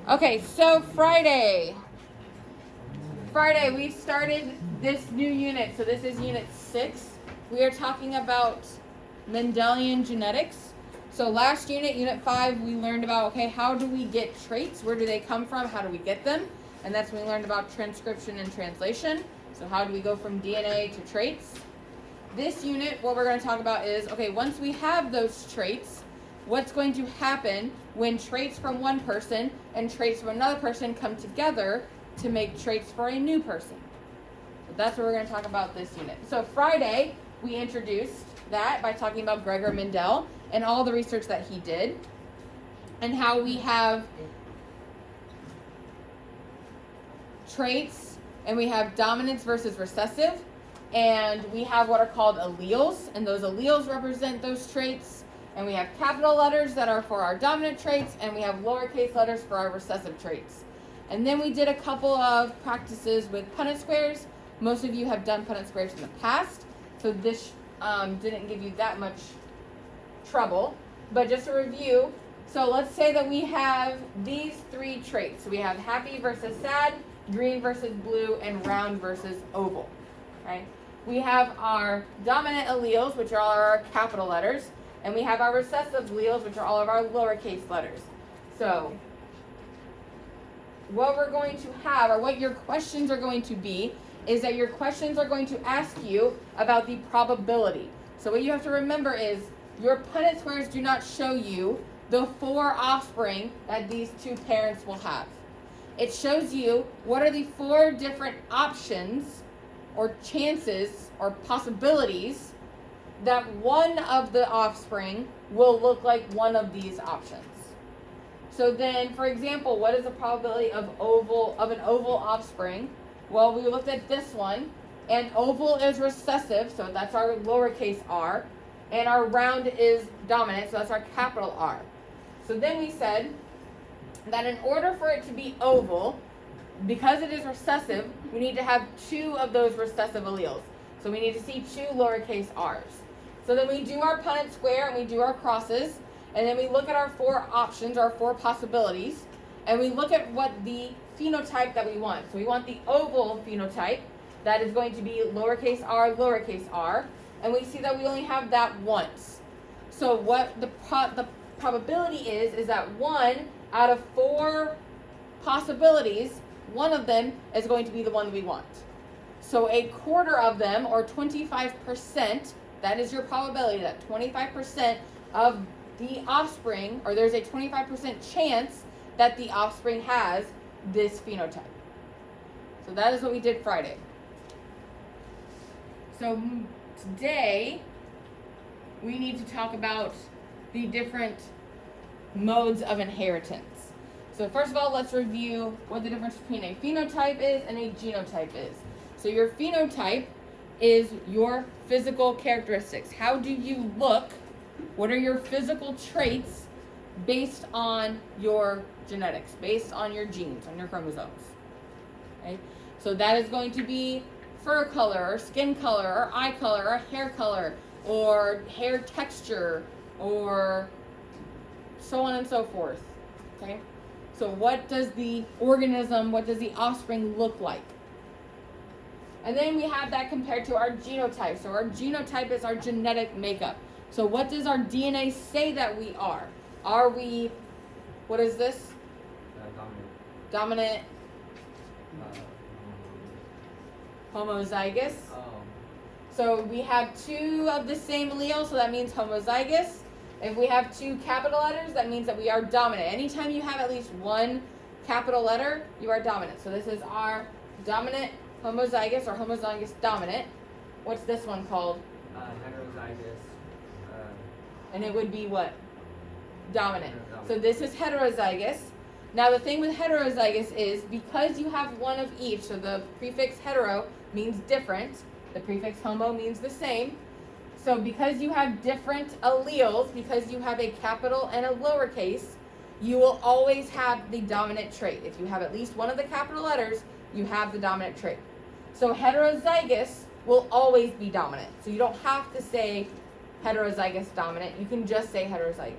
Okay, so Friday we started this new unit. So this is unit 6. We are talking about Mendelian genetics. So last unit, unit 5, we learned about, okay, how do we get traits? Where do they come from? How do we get them? And that's when we learned about transcription and translation. So how do we go from DNA to traits? This unit, what we're going to talk about is, okay, once we have those traits, what's going to happen when traits from one person and traits from another person come together to make traits for a new person. So that's what we're going to talk about this unit. So Friday, we introduced that by talking about Gregor Mendel and all the research that he did and how we have traits and we have dominance versus recessive, and we have what are called alleles, and those alleles represent those traits. And we have capital letters that are for our dominant traits, and we have lowercase letters for our recessive traits. And then we did a couple of practices with Punnett squares. Most of you have done Punnett squares in the past, so this didn't give you that much trouble. But just to review, so let's say that we have these 3 traits. So we have happy versus sad, green versus blue, and round versus oval. Right? We have our dominant alleles, which are all our capital letters. And we have our recessive alleles, which are all of our lowercase letters. So what we're going to have, or what your questions are going to be, is that your questions are going to ask you about the probability. So what you have to remember is your Punnett squares do not show you the 4 offspring that these 2 parents will have. It shows you what are the 4 different options or chances or possibilities that one of the offspring will look like one of these options. So then, for example, what is the probability of an oval offspring? Well, we looked at this one, and oval is recessive, so that's our lowercase r, and our round is dominant, so that's our capital R. So then we said that in order for it to be oval, because it is recessive, we need to have 2 of those recessive alleles. So we need to see 2 lowercase r's. So then we do our Punnett square and we do our crosses, and then we look at our 4 options, our 4 possibilities, and we look at what the phenotype that we want. So we want the oval phenotype, that is going to be lowercase r, and we see that we only have that once. So what the probability is that 1 out of 4 possibilities, one of them is going to be the one we want. So a quarter of them, or 25%, that is your probability, that 25% of the offspring, or there's a 25% chance that the offspring has this phenotype. So that is what we did Friday. So today, we need to talk about the different modes of inheritance. So first of all, let's review what the difference between a phenotype is and a genotype is. So your phenotype is your physical characteristics. How do you look? What are your physical traits based on your genetics, based on your genes, on your chromosomes? Okay? So that is going to be fur color, or skin color, or eye color, or hair color, or hair texture, or so on and so forth. Okay? So what does the organism, what does the offspring look like? And then we have that compared to our genotype. So our genotype is our genetic makeup. So what does our DNA say that we are? Are we, what is this? Dominant. Homozygous. So we have 2 of the same allele, so that means homozygous. If we have 2 capital letters, that means that we are dominant. Anytime you have at least 1 capital letter, you are dominant. So this is our dominant homozygous, or homozygous dominant. What's this one called? Heterozygous. And it would be what? Dominant. So this is heterozygous. Now the thing with heterozygous is because you have 1 of each, so the prefix hetero means different, the prefix homo means the same. So because you have different alleles, because you have a capital and a lowercase, you will always have the dominant trait. If you have at least 1 of the capital letters, you have the dominant trait. So heterozygous will always be dominant. So you don't have to say heterozygous dominant. You can just say heterozygous.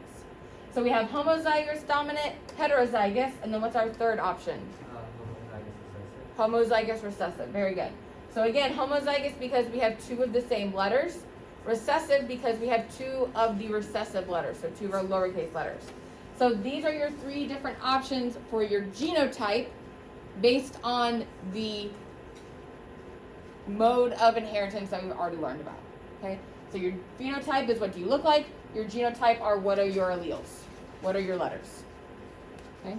So we have homozygous dominant, heterozygous, and then what's our third option? Homozygous recessive. Very good. So again, homozygous because we have two of the same letters. Recessive because we have two of the recessive letters, so two of our lowercase letters. So these are your three different options for your genotype based on the mode of inheritance that we've already learned about. Okay? So your phenotype is what do you look like. Your genotype are what are your alleles. What are your letters. Okay?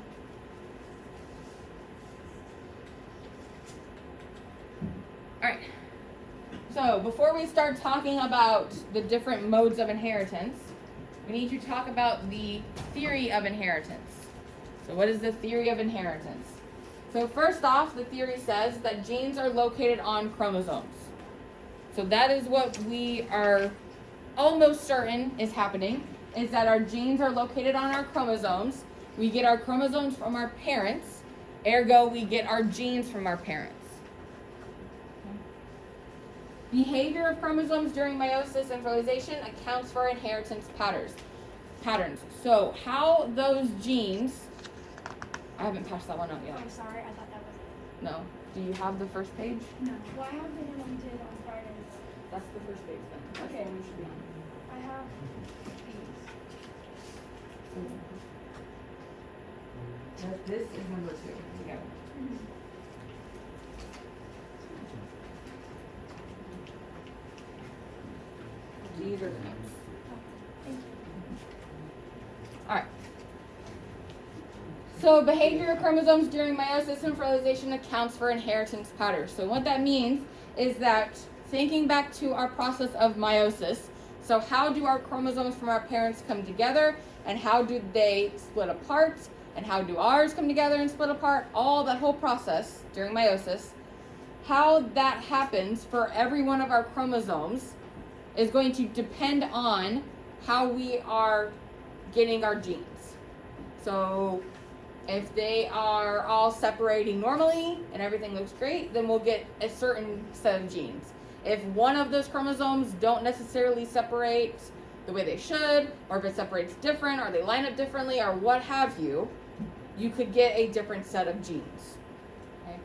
Alright. So before we start talking about the different modes of inheritance, we need to talk about the theory of inheritance. So what is the theory of inheritance? So first off, the theory says that genes are located on chromosomes. So that is what we are almost certain is happening, is that our genes are located on our chromosomes. We get our chromosomes from our parents, ergo we get our genes from our parents. Behavior of chromosomes during meiosis and fertilization accounts for inheritance patterns. So how those genes, I haven't passed that one out yet. I'm sorry, I thought that was it. No. Do you have the first page? No. Well, I have the one we did on Friday. That's the first page then. That's Okay. the one you should be on. I have these. This is number 2. Here we go. These are the notes. Thank you. Alright. So behavior of chromosomes during meiosis and fertilization accounts for inheritance patterns. So what that means is that thinking back to our process of meiosis, so how do our chromosomes from our parents come together and how do they split apart and how do ours come together and split apart, all that whole process during meiosis, how that happens for every one of our chromosomes is going to depend on how we are getting our genes. So if they are all separating normally and everything looks great, then we'll get a certain set of genes. If one of those chromosomes don't necessarily separate the way they should, or if it separates different, or they line up differently, or what have you, you could get a different set of genes. Okay?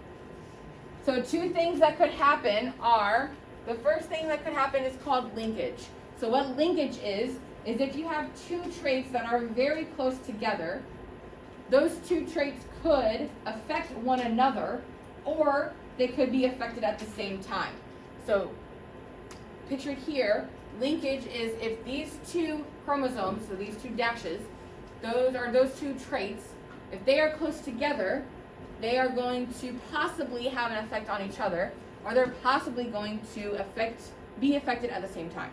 So two things that could happen are, the first thing that could happen is called linkage. So what linkage is if you have two traits that are very close together, those two traits could affect one another, or they could be affected at the same time. So pictured here, linkage is if these two chromosomes, so these two dashes, those two traits, if they are close together, they are going to possibly have an effect on each other, or they're possibly going to be affected at the same time.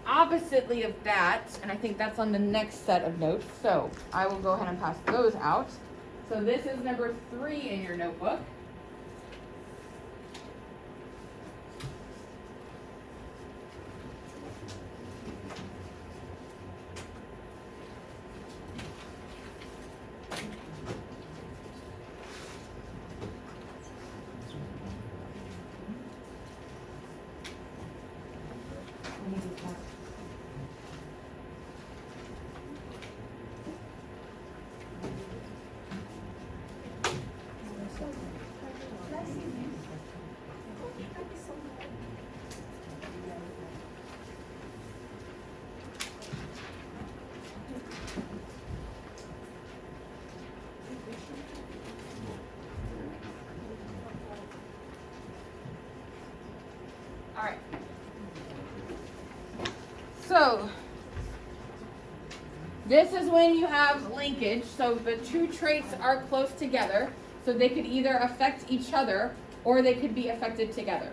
Oppositely of that, and I think that's on the next set of notes, so I will go ahead and pass those out. So this is number 3 in your notebook. All right. So this is when you have linkage. So the two traits are close together. So they could either affect each other or they could be affected together.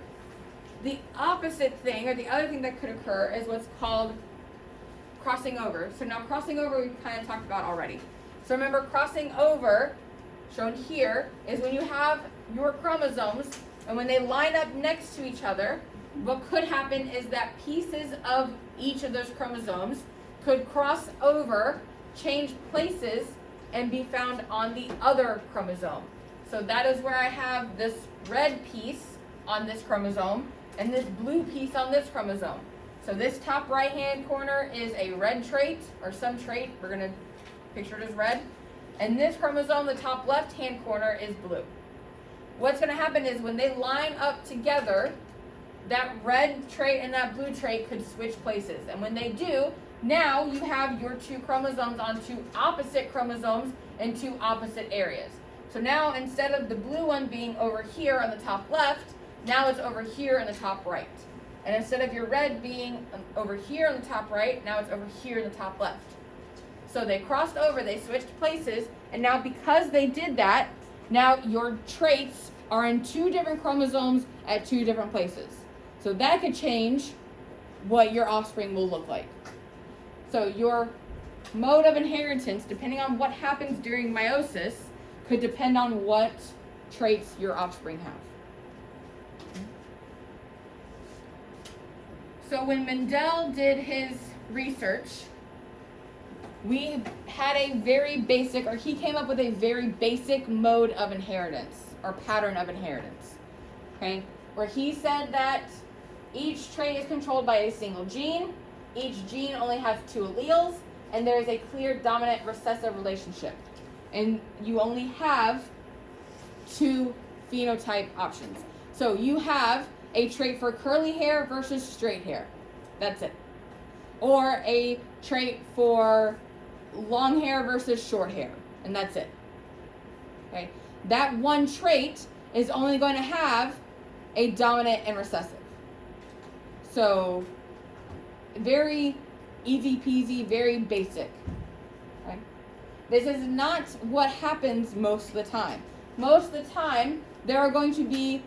The opposite thing, or the other thing that could occur, is what's called crossing over. So now crossing over we've kind of talked about already. So remember, crossing over, shown here, is when you have your chromosomes and when they line up next to each other, what could happen is that pieces of each of those chromosomes could cross over, change places, and be found on the other chromosome. So that is where I have this red piece on this chromosome and this blue piece on this chromosome. So this top right-hand corner is a red trait, or some trait. We're going to picture it as red. And this chromosome, the top left-hand corner, is blue. What's going to happen is when they line up together, that red trait and that blue trait could switch places. And when they do, now you have your two chromosomes on two opposite chromosomes in two opposite areas. So now instead of the blue one being over here on the top left, now it's over here in the top right. And instead of your red being over here on the top right, now it's over here in the top left. So they crossed over, they switched places, and now because they did that, now your traits are in two different chromosomes at two different places. So that could change what your offspring will look like. So your mode of inheritance, depending on what happens during meiosis, could depend on what traits your offspring have. So when Mendel did his research, we had a very basic, or he came up with a very basic mode of inheritance, or pattern of inheritance, okay? Where he said that each trait is controlled by a single gene, each gene only has two alleles, and there is a clear dominant recessive relationship. And you only have two phenotype options. So you have a trait for curly hair versus straight hair. That's it. Or a trait for long hair versus short hair. And that's it. Okay? That one trait is only going to have a dominant and recessive. So very easy peasy, very basic. Okay? This is not what happens most of the time. Most of the time, there are going to be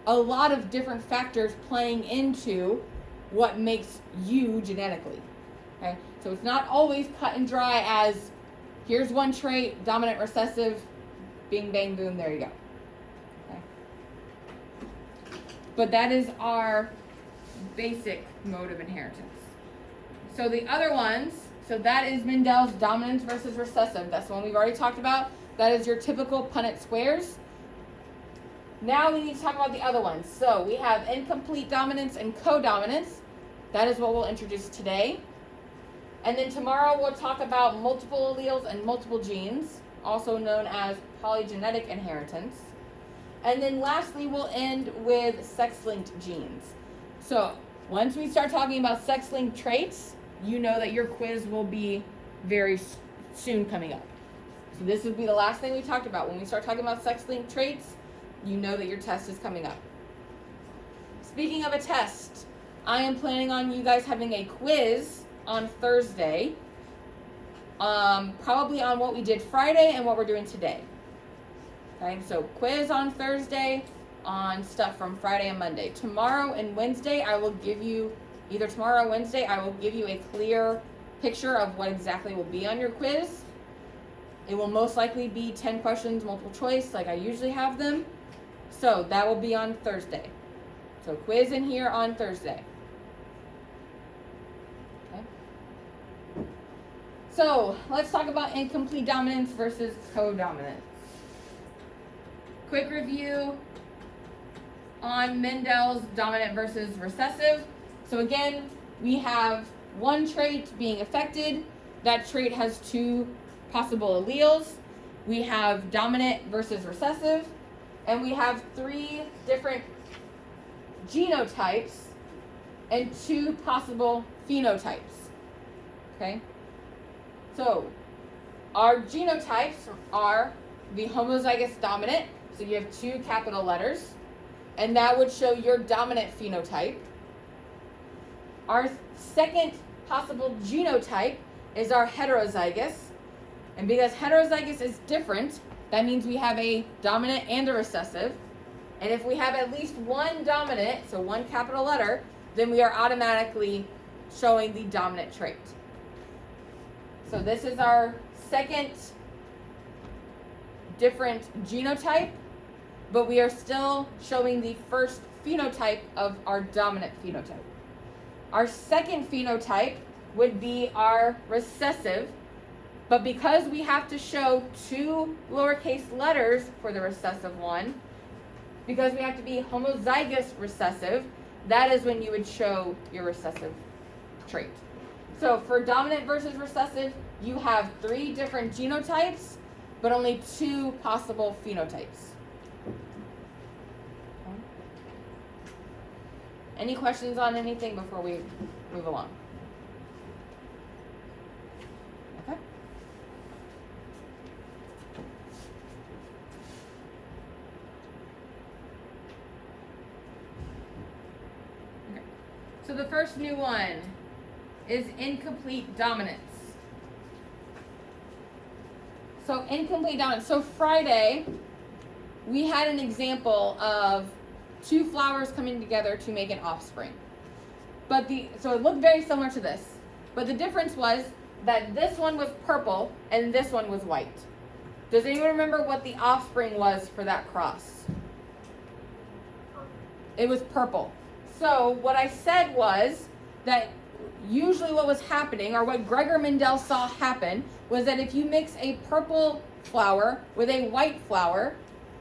a lot of different factors playing into what makes you genetically. Okay? So it's not always cut and dry as here's one trait, dominant, recessive, bing, bang, boom, there you go. Okay? But that is our basic mode of inheritance. So the other ones, so that is Mendel's dominance versus recessive. That's the one we've already talked about. That is your typical Punnett squares. Now we need to talk about the other ones. So we have incomplete dominance and codominance. That is what we'll introduce today. And then tomorrow we'll talk about multiple alleles and multiple genes, also known as polygenetic inheritance. And then lastly, we'll end with sex-linked genes. So once we start talking about sex-linked traits, you know that your quiz will be very soon coming up. So this would be the last thing we talked about. When we start talking about sex-linked traits, you know that your test is coming up. Speaking of a test, I am planning on you guys having a quiz on Thursday, probably on what we did Friday and what we're doing today. Okay, so quiz on Thursday on stuff from Friday and Monday. Tomorrow and Wednesday, I will give you, either tomorrow or Wednesday, I will give you a clear picture of what exactly will be on your quiz. It will most likely be 10 questions, multiple choice, like I usually have them. So that will be on Thursday. So quiz in here on Thursday. Okay. So let's talk about incomplete dominance versus codominance. Quick review on Mendel's dominant versus recessive. So again, we have one trait being affected. That trait has two possible alleles. We have dominant versus recessive. And we have three different genotypes and two possible phenotypes. Okay? So, our genotypes are the homozygous dominant. So you have two capital letters. And that would show your dominant phenotype. Our second possible genotype is our heterozygous. And because heterozygous is different, that means we have a dominant and a recessive. And if we have at least one dominant, so one capital letter, then we are automatically showing the dominant trait. So this is our second different genotype, but we are still showing the first phenotype of our dominant phenotype. Our second phenotype would be our recessive, but because we have to show two lowercase letters for the recessive one, because we have to be homozygous recessive, that is when you would show your recessive trait. So for dominant versus recessive, you have 3 different genotypes, but only 2 possible phenotypes. Any questions on anything before we move along? Okay. So the first new one is incomplete dominance. So incomplete dominance. So Friday, we had an example of 2 flowers coming together to make an offspring. So it looked very similar to this. But the difference was that this one was purple and this one was white. Does anyone remember what the offspring was for that cross? It was purple. So what I said was that usually what was happening, or what Gregor Mendel saw happen, was that if you mix a purple flower with a white flower,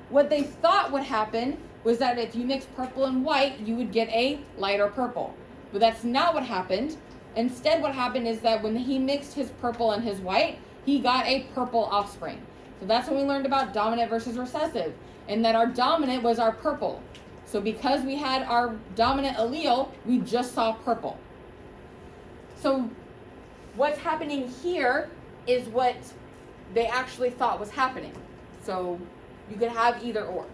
what they thought would happen was that if you mix purple and white, you would get a lighter purple. But that's not what happened. Instead, what happened is that when he mixed his purple and his white, he got a purple offspring. So that's when we learned about dominant versus recessive, and that our dominant was our purple. So because we had our dominant allele, we just saw purple. So what's happening here is what they actually thought was happening. So you could have either or.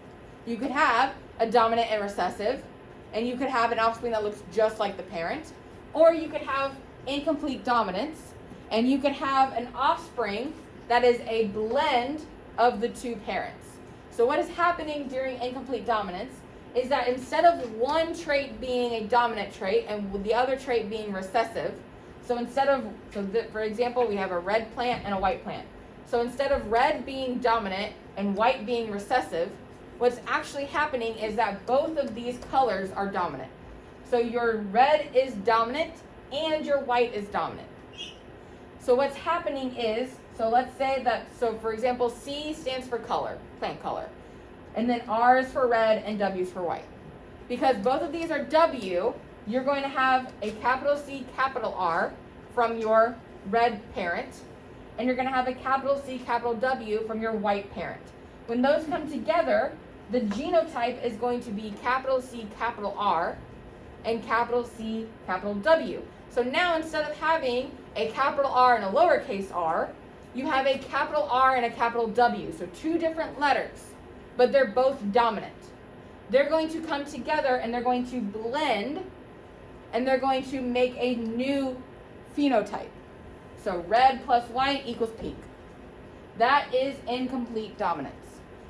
You could have a dominant and recessive, and you could have an offspring that looks just like the parent, or you could have incomplete dominance, and you could have an offspring that is a blend of the 2 parents. So what is happening during incomplete dominance is that instead of one trait being a dominant trait and the other trait being recessive, for example, we have a red plant and a white plant. So instead of red being dominant and white being recessive, what's actually happening is that both of these colors are dominant. So your red is dominant and your white is dominant. So what's happening is, let's say that, for example, C stands for color, plant color. And then R is for red and W is for white. Because both of these are W, you're going to have a capital C, capital R from your red parent, and you're going to have a capital C, capital W from your white parent. When those come together, the genotype is going to be capital C, capital R, and capital C, capital W. So now instead of having a capital R and a lowercase r, you have a capital R and a capital W. So 2 different letters, but they're both dominant. They're going to come together and they're going to blend, and they're going to make a new phenotype. So red plus white equals pink. That is incomplete dominance.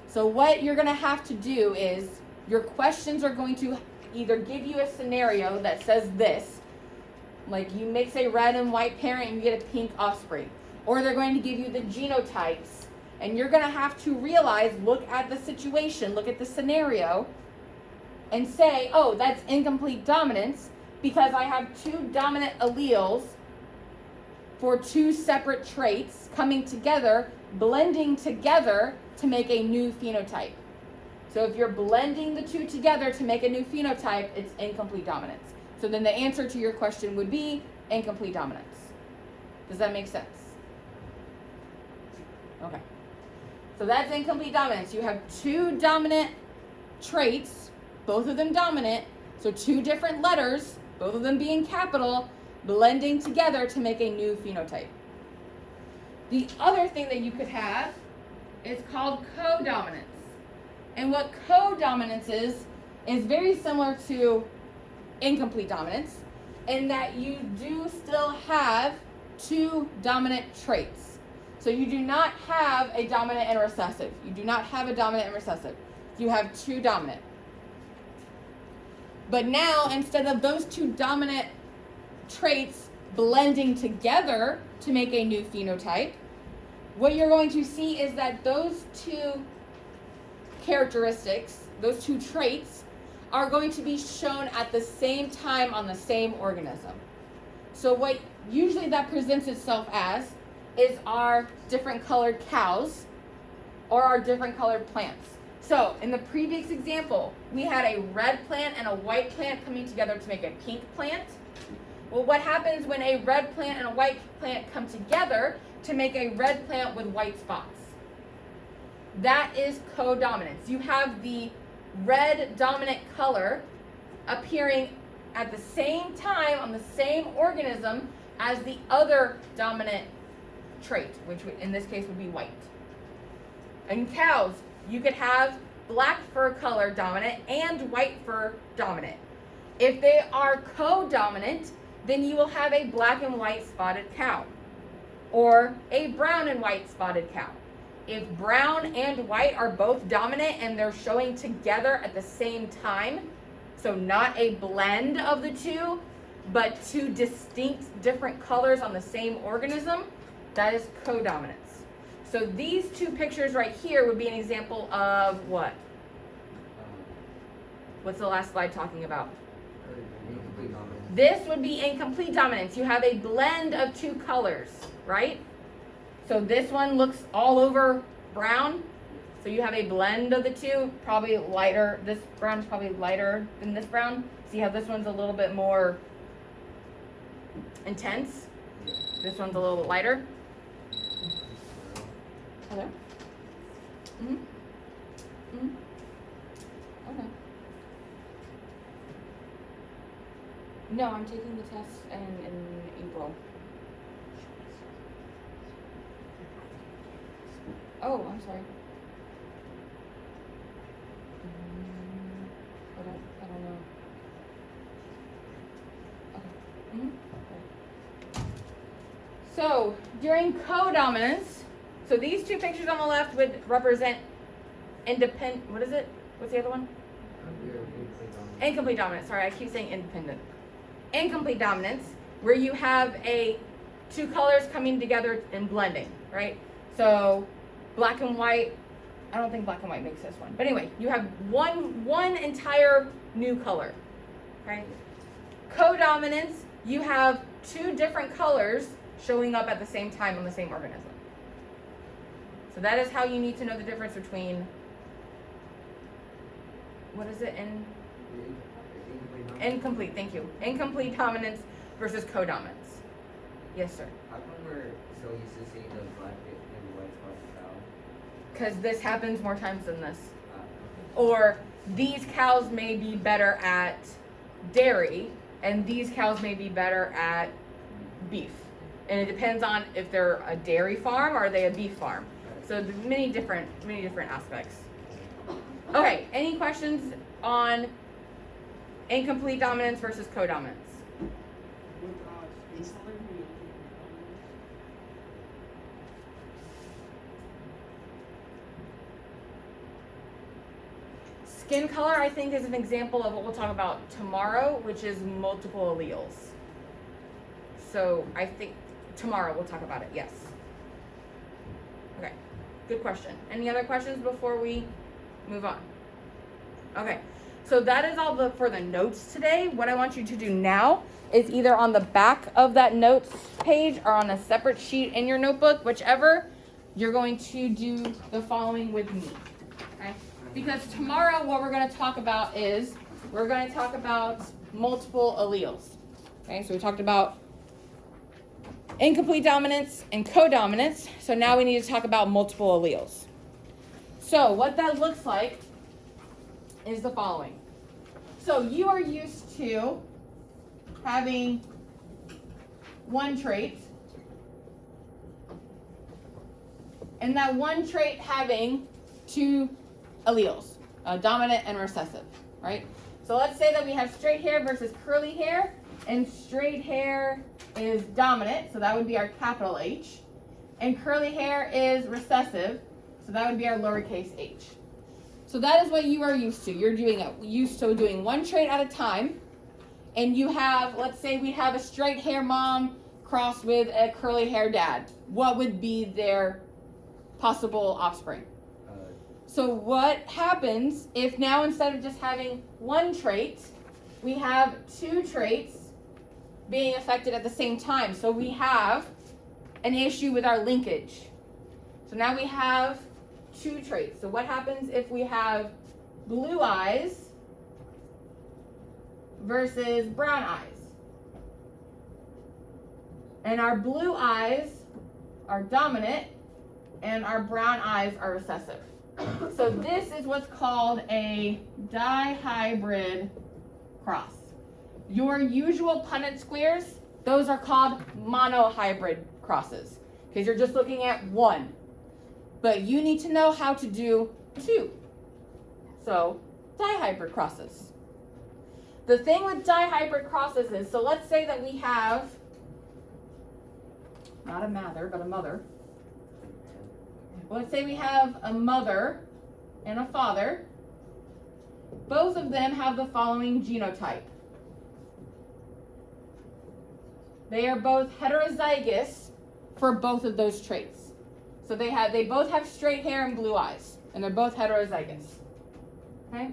So what you're going to have to do is, your questions are going to either give you a scenario that says this, like you mix a red and white parent and you get a pink offspring, or they're going to give you the genotypes, and you're going to have to realize, look at the situation, look at the scenario, and say, oh, that's incomplete dominance because I have 2 dominant alleles for 2 separate traits coming together, blending together to make a new phenotype. So if you're blending the 2 together to make a new phenotype, it's incomplete dominance. So then the answer to your question would be incomplete dominance. Does that make sense? Okay. So that's incomplete dominance. You have 2 dominant traits, both of them dominant, so 2 different letters, both of them being capital, blending together to make a new phenotype. The other thing that you could have is called codominance. And what codominance is very similar to incomplete dominance in that you do still have 2 dominant traits. So you do not have a dominant and recessive. You do not have a dominant and recessive. You have 2 dominant. But now, instead of those 2 dominant traits blending together to make a new phenotype, what you're going to see is that those 2 characteristics, those 2 traits, are going to be shown at the same time on the same organism. So what usually that presents itself as is our different colored cows or our different colored plants. So in the previous example, we had a red plant and a white plant coming together to make a pink plant. Well, what happens when a red plant and a white plant come together to make a red plant with white spots? That is codominance. You have the red dominant color appearing at the same time on the same organism as the other dominant trait, which in this case would be white. In cows, you could have black fur color dominant and white fur dominant. If they are codominant, then you will have a black and white spotted cow or a brown and white spotted cow. If brown and white are both dominant and they're showing together at the same time, so not a blend of the two, but two distinct different colors on the same organism, that is codominance. So these two pictures right here would be an example of what? What's the last slide talking about? Incomplete dominance. This would be incomplete dominance. You have a blend of two colors, right? So this one looks all over brown. So you have a blend of the two, probably lighter. This brown is probably lighter than this brown. See how this one's a little bit more intense? This one's a little bit lighter. Hello? Mm-hmm. Mm-hmm. Okay. No, I'm taking the test in April. Oh, I'm sorry. I don't know. Okay. Okay. So during codominance, so these two pictures on the left would represent independent. What is it? What's the other one? Incomplete dominance. Sorry, I keep saying independent. Incomplete dominance, where you have two colors coming together and blending, right? So black and white. I don't think black and white makes this one, but anyway, you have one entire new color, right? Codominance, you have two different colors showing up at the same time on the same organism. So that is how you need to know the difference between, what is it, incomplete, thank you. Incomplete dominance versus codominance. Yes, sir. How come we're so used to seeing the black and white spotted cow? Because this happens more times than this. Okay. Or these cows may be better at dairy, and these cows may be better at beef. And it depends on if they're a dairy farm or are they a beef farm. So there's many different aspects. Okay, any questions on incomplete dominance versus codominance? Skin color, I think, is an example of what we'll talk about tomorrow, which is multiple alleles. So I think tomorrow we'll talk about it, yes. Okay, good question. Any other questions before we move on? Okay, so that is all for the notes today. What I want you to do now is either on the back of that notes page or on a separate sheet in your notebook, whichever, you're going to do the following with me, okay? Because tomorrow what we're going to talk about is, we're going to talk about multiple alleles. Okay, so we talked about incomplete dominance and codominance. So now we need to talk about multiple alleles. So what that looks like is the following. So you are used to having one trait, and that one trait having two alleles, dominant and recessive, right? So let's say that we have straight hair versus curly hair, and straight hair is dominant, so that would be our capital H, and curly hair is recessive, so that would be our lowercase h. So that is what you are used to. You're used to doing one trait at a time, and you have, let's say we have a straight hair mom crossed with a curly hair dad. What would be their possible offspring? So what happens if now instead of just having one trait, we have two traits being affected at the same time? So we have an issue with our linkage. So now we have two traits. So what happens if we have blue eyes versus brown eyes? And our blue eyes are dominant, and our brown eyes are recessive. So this is what's called a dihybrid cross. Your usual Punnett squares, those are called monohybrid crosses, because you're just looking at one. But you need to know how to do two. So dihybrid crosses. The thing with dihybrid crosses is, so let's say that we have, not a mother, but a mother. Let's say we have a mother and a father. Both of them have the following genotype. They are both heterozygous for both of those traits. So they both have straight hair and blue eyes, and they're both heterozygous. Okay?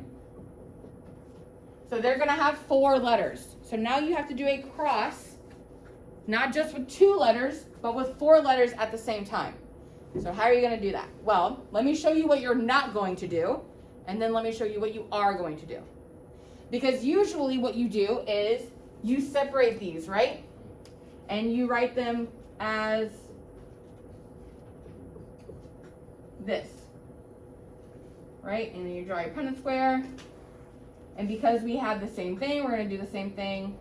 So they're going to have 4 letters. So now you have to do a cross, not just with 2 letters, but with 4 letters at the same time. So how are you going to do that? Well, let me show you what you're not going to do, and then let me show you what you are going to do. Because usually what you do is you separate these, right? And you write them as this, right? And then you draw your Punnett square. And because we have the same thing, we're going to do the same thing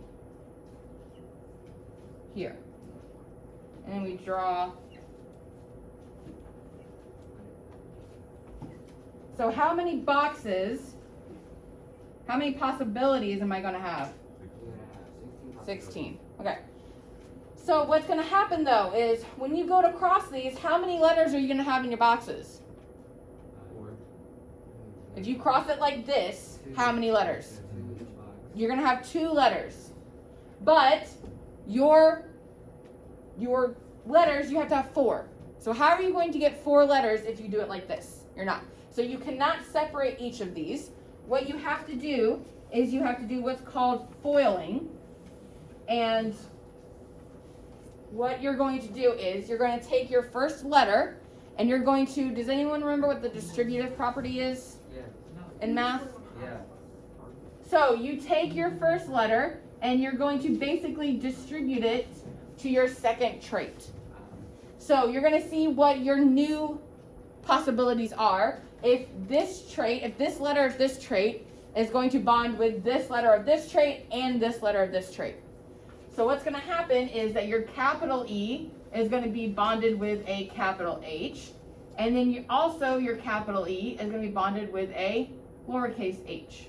here. And then we draw. So how many boxes, how many possibilities am I going to have? 16. Okay. So what's going to happen though is when you go to cross these, how many letters are you going to have in your boxes? 4. If you cross it like this, how many letters? You're going to have 2 letters. But your letters, you have to have 4. So how are you going to get 4 letters if you do it like this? You're not. So you cannot separate each of these. What you have to do is you have to do what's called foiling. And what you're going to do is you're going to take your first letter and you're going to, does anyone remember what the distributive property is in math? Yeah. So you take your first letter and you're going to basically distribute it to your second trait. So you're going to see what your new possibilities are. If this letter of this trait is going to bond with this letter of this trait and this letter of this trait. So what's going to happen is that your capital E is going to be bonded with a capital H. And then your capital E is going to be bonded with a lowercase h.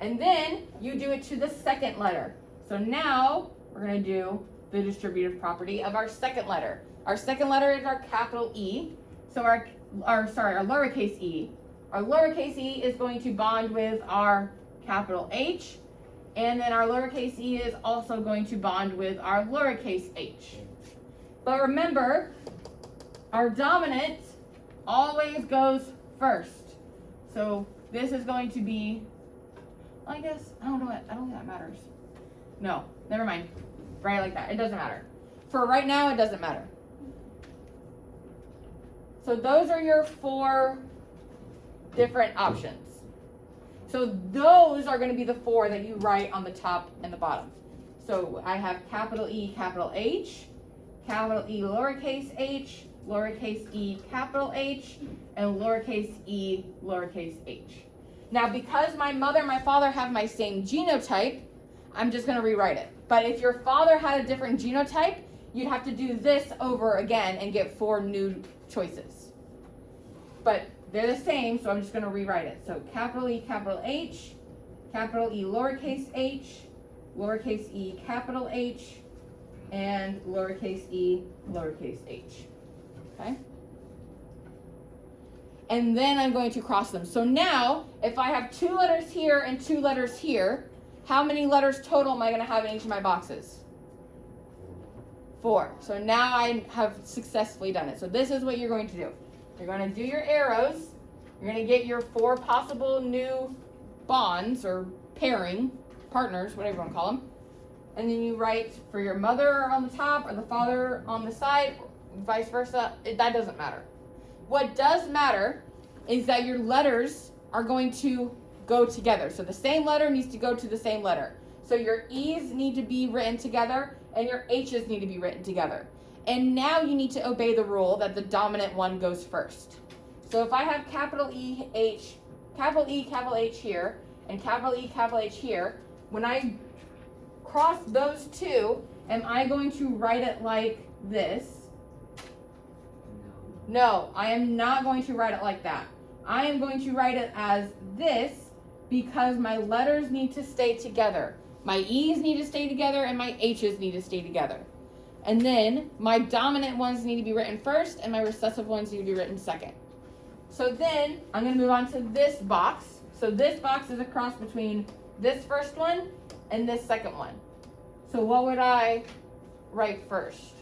And then you do it to the second letter. So now we're going to do the distributive property of our second letter. Our second letter is our capital E. So our lowercase e. Our lowercase e is going to bond with our capital H. And then our lowercase e is also going to bond with our lowercase h. But remember, our dominant always goes first. So this is going to be, I guess, I don't think that matters. No, never mind. Write it like that. It doesn't matter. For right now, it doesn't matter. So those are your 4 different options. So those are going to be the 4 that you write on the top and the bottom. So I have capital E, capital H, capital E, lowercase e, capital H, and lowercase e, lowercase h. Now because my mother and my father have my same genotype, I'm just going to rewrite it. But if your father had a different genotype, you'd have to do this over again and get 4 new choices. But they're the same, so I'm just going to rewrite it. So capital E, capital H, capital E, lowercase e, capital H, and lowercase e, lowercase h. Okay? And then I'm going to cross them. So now, if I have 2 letters here and 2 letters here, how many letters total am I going to have in each of my boxes? 4. So now I have successfully done it. So this is what you're going to do. You're going to do your arrows. You're going to get your 4 possible new bonds or pairing, partners, whatever you want to call them. And then you write for your mother on the top or the father on the side, vice versa. That doesn't matter. What does matter is that your letters are going to go together. So the same letter needs to go to the same letter. So your E's need to be written together and your H's need to be written together. And now you need to obey the rule that the dominant one goes first. So if I have capital E, capital H here, and capital E, capital H here, when I cross those two, am I going to write it like this? No, I am not going to write it like that. I am going to write it as this because my letters need to stay together. My E's need to stay together and my H's need to stay together. And then my dominant ones need to be written first and my recessive ones need to be written second. So then I'm going to move on to this box. So this box is a cross between this first one and this second one. So what would I write first?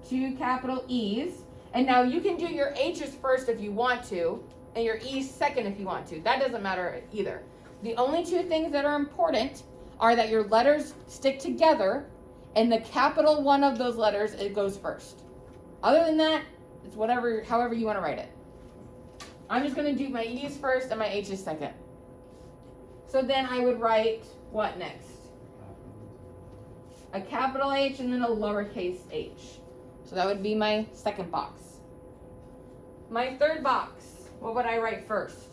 2 capital E's. And now you can do your H's first if you want to, and your E's second if you want to. That doesn't matter either. The only two things that are important are that your letters stick together, and the capital one of those letters, it goes first. Other than that, it's whatever, however you want to write it. I'm just going to do my E's first and my H's second. So then I would write what next? A capital H and then a lowercase h. So that would be my second box. My third box, what would I write first?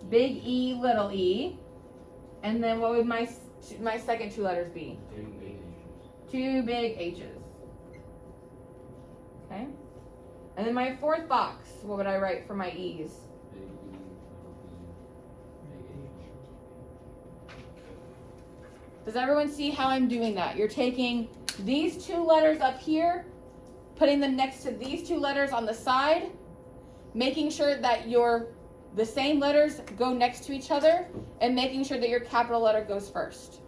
Big E, little e. And then what would my second two letters be? 2 big H's. Okay. And then my fourth box, what would I write for my E's? Does everyone see how I'm doing that? You're taking these two letters up here, putting them next to these two letters on the side, making sure that the same letters go next to each other, and making sure that your capital letter goes first.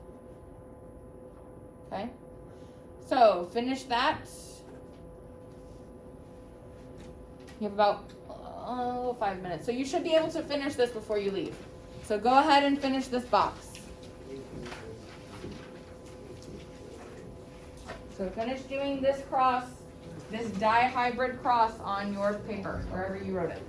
Okay? So, finish that. You have about 5 minutes. So you should be able to finish this before you leave. So go ahead and finish this box. So finish doing this cross, this dihybrid cross on your paper, wherever you wrote it.